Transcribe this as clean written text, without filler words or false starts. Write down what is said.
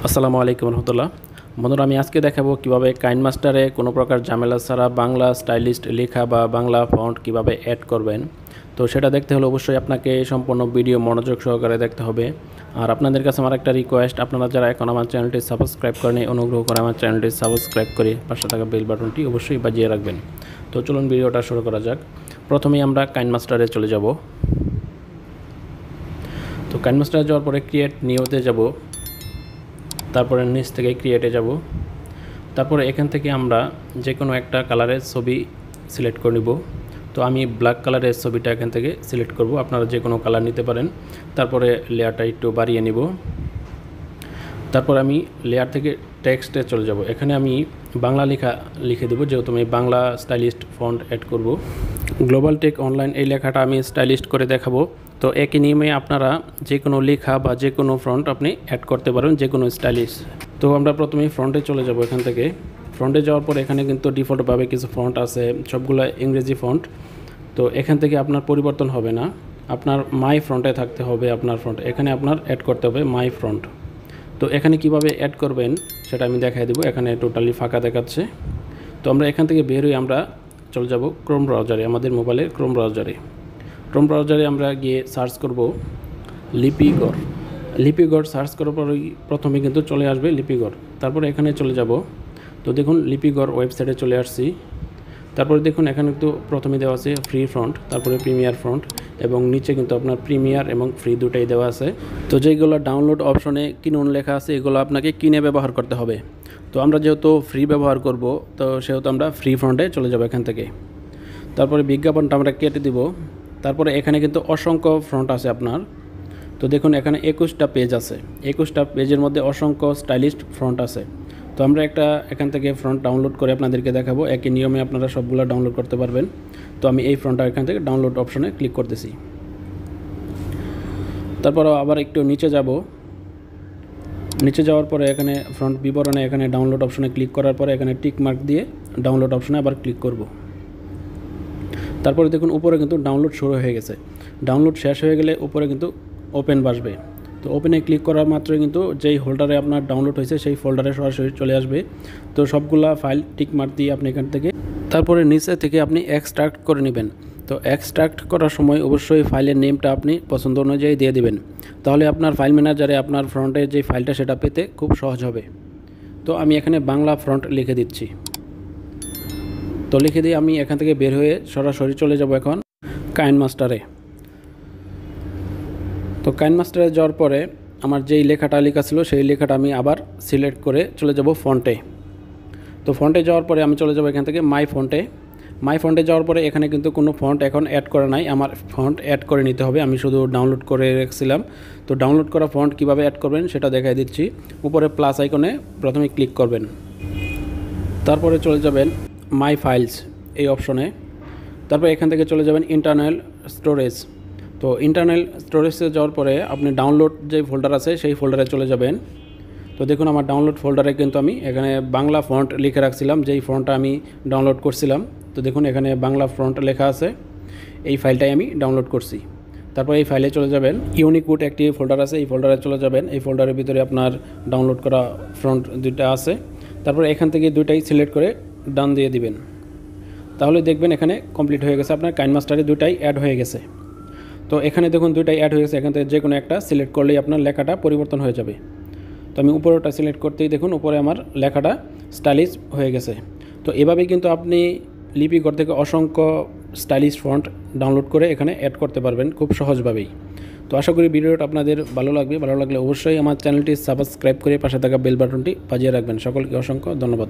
আসসালামু আলাইকুম রহমতুল্লাহ। বন্ধুরা, আমি আজকে দেখাবো কিভাবে কাইনমাস্টারে কোনো প্রকার ঝামেলা ছাড়া বাংলা স্টাইলিশ লেখা বা বাংলা ফন্ট কিভাবে অ্যাড করবেন। তো সেটা দেখতে হলে অবশ্যই আপনাকে সম্পূর্ণ ভিডিও মনোযোগ সহকারে দেখতে হবে। আর আপনাদের কাছে আমার একটা রিকোয়েস্ট, আপনারা যারা এখন আমার চ্যানেলটি সাবস্ক্রাইব করেন, অনুগ্রহ করে আমার চ্যানেলটি সাবস্ক্রাইব করে পাশে থাকা বেল বাটনটি অবশ্যই বাজিয়ে রাখবেন। তো চলুন ভিডিওটা শুরু করা যাক। প্রথমেই আমরা কাইনমাস্টারে চলে যাব। তো কাইনমাস্টারে যাওয়ার পরে ক্রিয়েট নিউতে যাব, তারপরে নিচ থেকে ক্রিয়েটে যাব। তারপরে এখান থেকে আমরা যে কোনো একটা কালারের ছবি সিলেক্ট করে নিব। তো আমি ব্ল্যাক কালারের ছবিটা এখান থেকে সিলেক্ট করব, আপনারা যে কোনো কালার নিতে পারেন। তারপরে লেয়ারটা একটু বাড়িয়ে নিব। তারপর আমি লেয়ার থেকে টেক্সটে চলে যাব। এখানে আমি বাংলা লেখা লিখে দেবো, যেহেতু আমি বাংলা স্টাইলিশ ফন্ট অ্যাড করব। গ্লোবাল টেক অনলাইন এই লেখাটা আমি স্টাইলিশ করে দেখাবো। তো একই নিয়মে আপনারা যে কোনো লেখা বা যে কোনো ফন্ট আপনি অ্যাড করতে পারেন, যে কোনো স্টাইলিশ। তো আমরা প্রথমেই ফ্রন্টে চলে যাব। এখান থেকে ফ্রন্টে যাওয়ার পর এখানে কিন্তু ডিফল্টভাবে কিছু ফন্ট আছে, সবগুলো ইংরেজি ফন্ট। তো এখান থেকে আপনার পরিবর্তন হবে না, আপনার মাই ফ্রন্টে থাকতে হবে। আপনার ফ্রন্ট এখানে আপনার অ্যাড করতে হবে মাই ফ্রন্ট। তো এখানে কিভাবে অ্যাড করবেন সেটা আমি দেখাই দেবো। এখানে টোটালি ফাঁকা দেখাচ্ছে। তো আমরা এখান থেকে বের হয়ে আমরা চলে যাব ক্রোম ব্রাউজারে, আমাদের মোবাইলের ক্রোম ব্রাউজারে। ক্রোম ব্রাউজারে আমরা গিয়ে সার্চ করব লিপিগড়। লিপিগড় সার্চ করার পরেই প্রথমে কিন্তু চলে আসবে লিপিগড়। তারপরে এখানে চলে যাব। তো দেখুন লিপিগড় ওয়েবসাইটে চলে আসছি। তারপরে দেখুন এখানে কিন্তু প্রথমে দেওয়া আছে ফ্রি ফ্রন্ট, তারপরে প্রিমিয়ার ফ্রন্ট, এবং নিচে কিন্তু আপনার প্রিমিয়ার এবং ফ্রি দুটাই দেওয়া আছে। তো যেগুলো ডাউনলোড অপশনে কিনুন লেখা আছে, এগুলো আপনাকে কিনে ব্যবহার করতে হবে। তো আমরা যেহেতু ফ্রি ব্যবহার করব, তো সেহেতু আমরা ফ্রি ফ্রন্টে চলে যাব এখান থেকে। তারপরে বিজ্ঞাপনটা আমরা কেটে দিব। তারপরে এখানে কিন্তু অসংখ্য ফ্রন্ট আছে আপনার। তো দেখুন এখানে 21টা পেজ আছে। 21টা পেজের মধ্যে অসংখ্য স্টাইলিশ ফ্রন্ট আছে। তো আমরা একটা এখান থেকে ফ্রন্ট ডাউনলোড করে আপনাদেরকে দেখাবো। একই নিয়মে আপনারা সবগুলো ডাউনলোড করতে পারবেন। তো আমি এই ফ্রন্টটা এখান থেকে ডাউনলোড অপশনে ক্লিক করতেছি। তারপর আবার একটু নিচে যাব। নিচে যাওয়ার পরে এখানে ফ্রন্ট বিবরণে এখানে ডাউনলোড অপশনে ক্লিক করার পরে এখানে টিক মার্ক দিয়ে ডাউনলোড অপশনে আবার ক্লিক করব। তারপরে দেখুন উপরে কিন্তু ডাউনলোড শুরু হয়ে গেছে। ডাউনলোড শেষ হয়ে গেলে উপরে কিন্তু ওপেন আসবে। তো ওপেনে ক্লিক করার মাত্রই কিন্তু যেই হোল্ডারে আপনার ডাউনলোড হয়েছে সেই ফোল্ডারে সরাসরি চলে আসবে। তো সবগুলা ফাইল টিক মার্ক দিয়ে আপনি এখান থেকে তারপরে নিচে থেকে আপনি এক্সট্রাক্ট করে নেবেন। তো এক্সট্রাক্ট করার সময় অবশ্যই ফাইলের নেমটা আপনি পছন্দ অনুযায়ী দিয়ে দিবেন, তাহলে আপনার ফাইল ম্যানেজারে আপনার ফ্রন্টের যে ফাইলটা সেটা পেতে খুব সহজ হবে। তো আমি এখানে বাংলা ফ্রন্ট লিখে দিচ্ছি। তো লিখে দিয়ে আমি এখান থেকে বের হয়ে সরাসরি চলে যাব এখন কাইনমাস্টারে। তো কাইনমাস্টারে যাওয়ার পরে আমার যেই লেখাটা লেখা ছিল সেই লেখাটা আমি আবার সিলেক্ট করে চলে যাব ফন্টে। তো ফন্টে যাওয়ার পরে আমি চলে যাব এখান থেকে মাই ফন্টে। মাই ফন্টে যাওয়ার পরে এখানে কিন্তু কোনো ফন্ট এখন অ্যাড করা নাই, আমার ফন্ট অ্যাড করে নিতে হবে। আমি শুধু ডাউনলোড করে রেখেছিলাম। তো ডাউনলোড করা ফন্ট কিভাবে অ্যাড করবেন সেটা দেখাই দিচ্ছি। উপরে প্লাস আইকনে প্রথমে ক্লিক করবেন, তারপরে চলে যাবেন মাই ফাইলস এই অপশনে। তারপর এখান থেকে চলে যাবেন ইন্টারনাল স্টোরেজ। তো ইন্টারনাল স্টোরেজে যাওয়ার পরে আপনি ডাউনলোড যে ফোল্ডার আছে সেই ফোল্ডারে চলে যাবেন। তো দেখুন আমার ডাউনলোড ফোল্ডারে কিন্তু আমি এখানে বাংলা ফন্ট লিখে রাখছিলাম, যেই ফন্টটা আমি ডাউনলোড করছিলাম। তো দেখুন এখানে বাংলা ফন্ট লেখা আছে, এই ফাইলটাই আমি ডাউনলোড করছি। তারপর এই ফাইলে চলে যাবেন। 𝐾𝐜𝐡 একটি ফোল্ডার আছে, এই ফোল্ডারে চলে যাবেন। এই ফোল্ডারের ভিতরে আপনার ডাউনলোড করা ফন্ট দুইটা আছে। তারপর এখান থেকে দুইটাই সিলেক্ট করে ডান দিয়ে দিবেন, তাহলে দেখবেন এখানে কমপ্লিট হয়ে গেছে। আপনার কাইনমাস্টারে দুইটাই অ্যাড হয়ে গেছে। তো এখানে দেখুন দুইটাই অ্যাড হয়ে গেছে। এখান থেকে যে কোনো একটা সিলেক্ট করলেই আপনার লেখাটা পরিবর্তন হয়ে যাবে। তো আমি উপরেটা সিলেক্ট করতেই দেখুন উপরে আমার লেখাটা স্টাইলিশ হয়ে গেছে। তো এভাবেই কিন্তু আপনি লিপিগড় থেকে অসংখ্য স্টাইলিশ ফন্ট ডাউনলোড করে এখানে অ্যাড করতে পারবেন খুব সহজভাবেই। তো আশা করি ভিডিওটা আপনাদের ভালো লাগবে। ভালো লাগলে অবশ্যই আমার চ্যানেলটি সাবস্ক্রাইব করে পাশে থাকা বেল বাটনটি বাজিয়ে রাখবেন। সকলকে অসংখ্য ধন্যবাদ।